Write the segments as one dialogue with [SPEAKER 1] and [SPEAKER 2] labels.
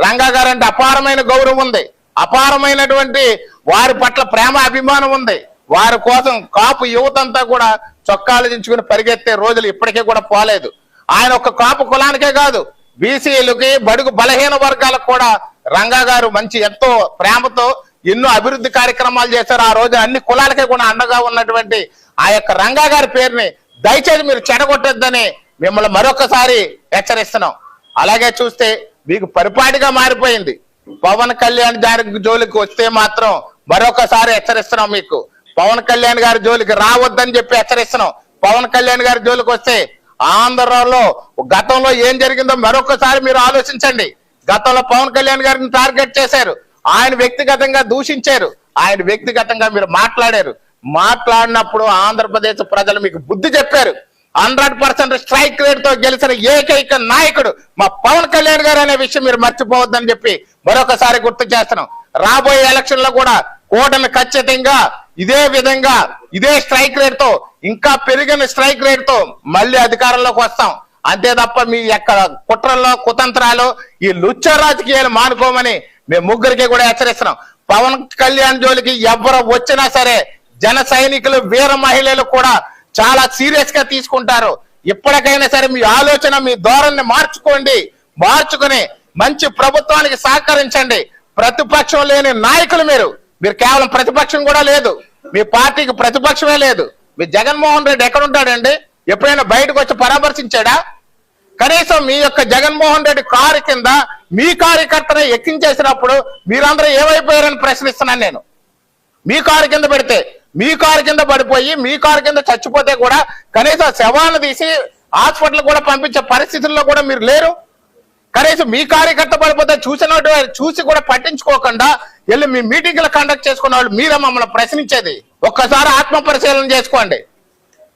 [SPEAKER 1] రంగా గారు అంటే అపారమైన గౌరవం ఉంది, అపారమైనటువంటి వారి పట్ల ప్రేమ అభిమానం ఉంది. వారి కోసం కాపు యువతంతా కూడా చొక్కాలు దించుకుని పరిగెత్తే రోజులు ఇప్పటికీ కూడా పోలేదు. ఆయన ఒక కాపు కులానికే కాదు, బీసీలకి బడుగు బలహీన వర్గాలకు కూడా రంగా గారు మంచి ఎంతో ప్రేమతో ఎన్నో అభివృద్ధి కార్యక్రమాలు చేశారు. ఆ రోజు అన్ని కులాలకే కూడా అండగా ఉన్నటువంటి ఆ యొక్క రంగా గారి పేరుని దయచేసి మీరు చెడగొట్టొద్దని మిమ్మల్ని మరొకసారి హెచ్చరిస్తున్నాం. అలాగే చూస్తే మీకు పరిపాటిగా మారిపోయింది. పవన్ కళ్యాణ్ గారి జోలికి వస్తే మాత్రం మరొకసారి హెచ్చరిస్తున్నాం. మీకు పవన్ కళ్యాణ్ గారి జోలికి రావద్దని చెప్పి హెచ్చరిస్తున్నాం. పవన్ కళ్యాణ్ గారి జోలికి వస్తే ఆంధ్రలో గతంలో ఏం జరిగిందో మరొకసారి మీరు ఆలోచించండి. గతంలో పవన్ కళ్యాణ్ గారిని టార్గెట్ చేశారు, ఆయన వ్యక్తిగతంగా దూషించారు, ఆయన వ్యక్తిగతంగా మీరు మాట్లాడినప్పుడు ఆంధ్రప్రదేశ్ ప్రజలు మీకు బుద్ధి చెప్పారు. 100% స్ట్రైక్ రేట్ తో గెలిచిన ఏకైక నాయకుడు మా పవన్ కళ్యాణ్ గారు అనే విషయం మీరు మర్చిపోవద్దని చెప్పి మరొకసారి గుర్తు చేస్తున్నాం. రాబోయే ఎలక్షన్ లో కూడా కూటమి ఖచ్చితంగా ఇదే విధంగా ఇదే స్ట్రైక్ రేట్ తో ఇంకా పెరిగిన స్ట్రైక్ రేట్ తో మళ్ళీ అధికారంలోకి వస్తాం. అంతే తప్ప మీ ఎక్కడ కుట్రల్లో కుతంత్రాలు ఈ లుచ్చ రాజకీయాలు మానుకోమని మేము ముగ్గురికి కూడా హెచ్చరిస్తున్నాం. పవన్ కళ్యాణ్ జోలికి ఎవరు వచ్చినా సరే జన సైనికులు వీర మహిళలు కూడా చాలా సీరియస్ గా తీసుకుంటారు. ఇప్పటికైనా సరే మీ ఆలోచన మీ ధోరణిని మార్చుకుని మంచి ప్రభుత్వానికి సహకరించండి. ప్రతిపక్షం లేని నాయకులు మీరు కేవలం ప్రతిపక్షం కూడా లేదు, మీ పార్టీకి ప్రతిపక్షమే లేదు. మీ జగన్మోహన్ రెడ్డి ఎక్కడుంటాడండి? ఎప్పుడైనా బయటకు వచ్చి పరామర్శించాడా? కనీసం మీ యొక్క జగన్మోహన్ రెడ్డి కారు కింద మీ కార్యకర్తను ఎక్కించేసినప్పుడు మీరందరూ ఏమైపోయారని ప్రశ్నిస్తున్నాను నేను. మీ కారు కింద పెడితే మీ కారు కింద పడిపోయి మీ కారు కింద చచ్చిపోతే కూడా కనీసం శవాన్ని తీసి హాస్పిటల్ కూడా పంపించే పరిస్థితుల్లో కూడా మీరు లేరు. కనీసం మీ కార్యకర్త పడిపోతే చూసి కూడా పట్టించుకోకుండా వెళ్ళి మీ మీటింగ్లు కండక్ట్ చేసుకున్న వాళ్ళు మీరే మమ్మల్ని ప్రశ్నించేది. ఒక్కసారి ఆత్మ పరిశీలన చేసుకోండి.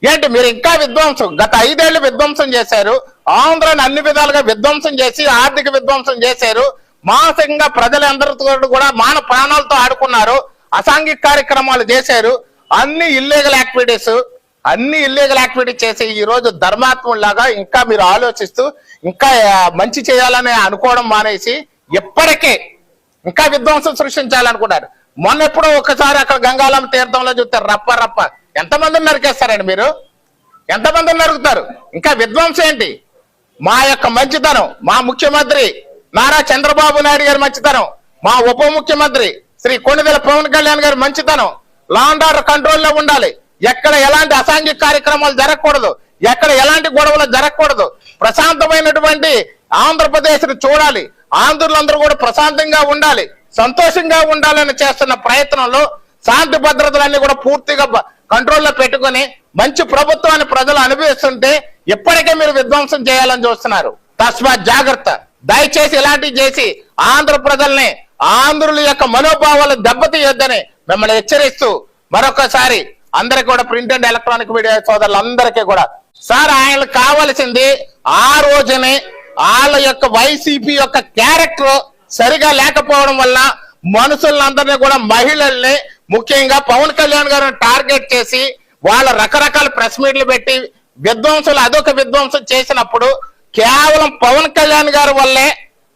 [SPEAKER 1] ఏంటి మీరు ఇంకా విధ్వంసం, గత 5 ఏళ్లు విధ్వంసం చేశారు, ఆంధ్రాని అన్ని విధాలుగా విధ్వంసం చేసి ఆర్థిక విధ్వంసం చేశారు, మానసికంగా ప్రజలందరితో కూడా మాన ప్రాణాలతో ఆడుకున్నారు, అసాంఘిక కార్యక్రమాలు చేశారు, అన్ని ఇల్లీగల్ యాక్టివిటీ చేసి ఈ రోజు ధర్మాత్ములాగా ఇంకా మీరు ఆలోచిస్తూ ఇంకా మంచి చేయాలని అనుకోవడం మానేసి ఇప్పటికే ఇంకా విధ్వంసం సృష్టించాలనుకున్నారు. మొన్న ఎప్పుడో ఒకసారి అక్కడ గంగాళమ్మ తీర్థంలో చూస్తే రప్ప ఎంతమందిని నరికేస్తారండి మీరు? ఎంతమందిని నరుకుతారు? ఇంకా విధ్వంసం ఏంటి? మా యొక్క మంచితనం, మా ముఖ్యమంత్రి నారా చంద్రబాబు నాయుడు గారి మంచితనం, మా ఉప ముఖ్యమంత్రి శ్రీ కొణిదెల పవన్ కళ్యాణ్ గారి మంచితనం, లా అండ్ ఆర్డర్ కంట్రోల్లో ఉండాలి, ఎక్కడ ఎలాంటి అసాంఘిక కార్యక్రమాలు జరగకూడదు, ఎక్కడ ఎలాంటి గొడవలు జరగకూడదు, ప్రశాంతమైనటువంటి ఆంధ్రప్రదేశ్ ని చూడాలి, ఆంధ్రులందరూ కూడా ప్రశాంతంగా ఉండాలి, సంతోషంగా ఉండాలని చేస్తున్న ప్రయత్నంలో శాంతి భద్రతలన్నీ కూడా పూర్తిగా కంట్రోల్లో పెట్టుకుని మంచి ప్రభుత్వాన్ని ప్రజలు అనుభవిస్తుంటే ఇప్పటికే మీరు విధ్వంసం చేయాలని చూస్తున్నారు. తస్మాత్ జాగ్రత్త. దయచేసి ఇలాంటివి చేసి ఆంధ్ర ప్రజల్ని ఆంధ్రుల యొక్క మనోభావాలు దెబ్బతీయొద్దని మిమ్మల్ని హెచ్చరిస్తూ మరొకసారి అందరికీ కూడా ప్రింట్ అండ్ ఎలక్ట్రానిక్ మీడియా సోదరులందరికీ కూడా సార్ ఆయనకు కావాల్సింది ఆ రోజునే వాళ్ళ యొక్క వైసీపీ యొక్క క్యారెక్టర్ సరిగా లేకపోవడం వల్ల మనుషులందరినీ కూడా మహిళల్ని ముఖ్యంగా పవన్ కళ్యాణ్ గారిని టార్గెట్ చేసి వాళ్ళ రకరకాల ప్రెస్ మీట్లు పెట్టి విధ్వంసులు అదొక విధ్వంసం చేసినప్పుడు కేవలం పవన్ కళ్యాణ్ గారి వల్లే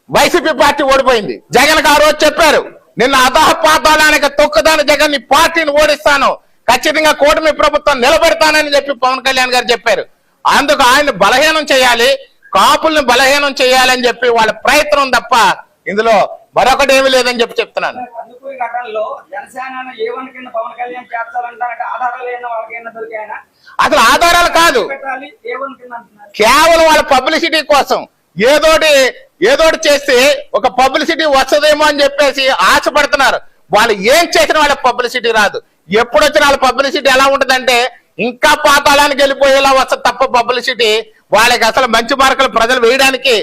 [SPEAKER 1] వైసీపీ పార్టీ ఓడిపోయింది. జగన్ గారు రోజు చెప్పారు, నిన్న అధఃపాతాళానికి తొక్కుదాని జగన్ నీ పార్టీని ఓడిస్తాను, ఖచ్చితంగా కూటమి ప్రభుత్వం నిలబెడతానని చెప్పి పవన్ కళ్యాణ్ గారు చెప్పారు. అందుకు ఆయన్ని బలహీనం చేయాలి, కాపుల్ని బలహీనం చేయాలని చెప్పి వాళ్ళ ప్రయత్నం తప్ప ఇందులో మరొకటి ఏమీ లేదని చెప్పి చెప్తున్నాను. అసలు ఆధారాలు కాదు, కేవలం వాళ్ళ పబ్లిసిటీ కోసం ఏదోటి చేస్తే ఒక పబ్లిసిటీ వస్తుందేమో అని చెప్పేసి ఆశపడుతున్నారు. వాళ్ళు ఏం చేసినా వాళ్ళ పబ్లిసిటీ రాదు. ఎప్పుడు వచ్చిన వాళ్ళ పబ్లిసిటీ ఎలా ఉంటుందంటే ఇంకా పాతాళానికి వెళ్ళిపోయేలా వస్తుంది తప్ప పబ్లిసిటీ వాళ్ళకి అసలు మంచి మార్కులు ప్రజలు వేయడానికి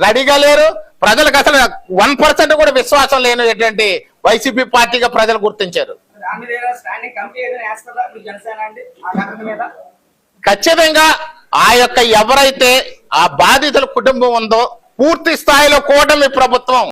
[SPEAKER 1] రెడీగా లేరు. ప్రజలకు అసలు 1% కూడా విశ్వాసం లేనటువంటి వైసీపీ పార్టీగా ప్రజలు గుర్తించారు. ఖచ్చితంగా ఆ యొక్క ఎవరైతే ఆ బాధితుల కుటుంబం ఉందో పూర్తి స్థాయిలో కూటమి ప్రభుత్వం